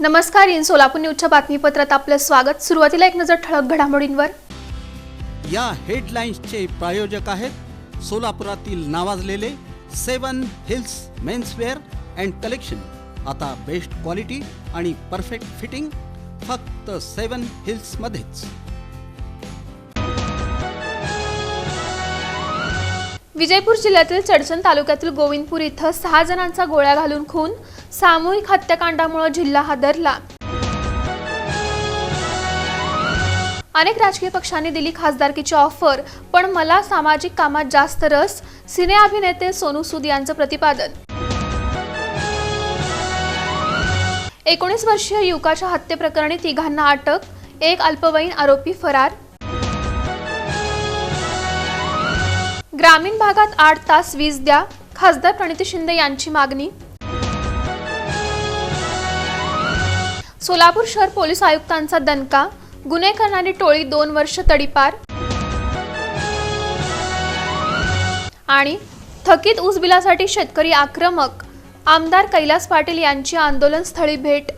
नमस्कार. इन सोलापूर न्यूजच्या बातमीपत्रात आपलं स्वागत. सुरुवातीला एक नजर ठळक घडामोडींवर. या हेडलाईन्सचे प्रायोजक आहेत सोलापुरातील नावाजलेले 7 हिल्स मेन्सवेअर अँड कलेक्शन. आता बेस्ट क्वालिटी आणि परफेक्ट फिटिंग फक्त 7 हिल्स मध्येच. विजयपूर जिल्ह्यातील चडचण तालुक्यातील गोविंदपूर इथं 6 जणांचा गोळ्या घालून खून. सामूहिक हत्याकांडामुळे जिल्हा हादरला. अनेक राजकीय पक्षांनी दिली खासदारकीची ऑफर, पण मला सामाजिक कामात जास्त रस. सिने अभिनेते सोनू सूद यांचं प्रतिपादन. 19 वर्षीय युवकाच्या हत्येप्रकरणी 3घांना अटक. एक अल्पवयीन आरोपी फरार. ग्रामीण भागात 8 तास वीज द्या, खासदार प्रणिती शिंदे यांची मागणी. सोलापूर शहर पोलीस आयुक्तांचा दणका. गुन्हे करणारी टोळी 2 वर्ष तडीपार. आणि थकीत ऊस बिलासाठी शेतकरी आक्रमक. आमदार कैलास पाटील यांची आंदोलनस्थळी भेट.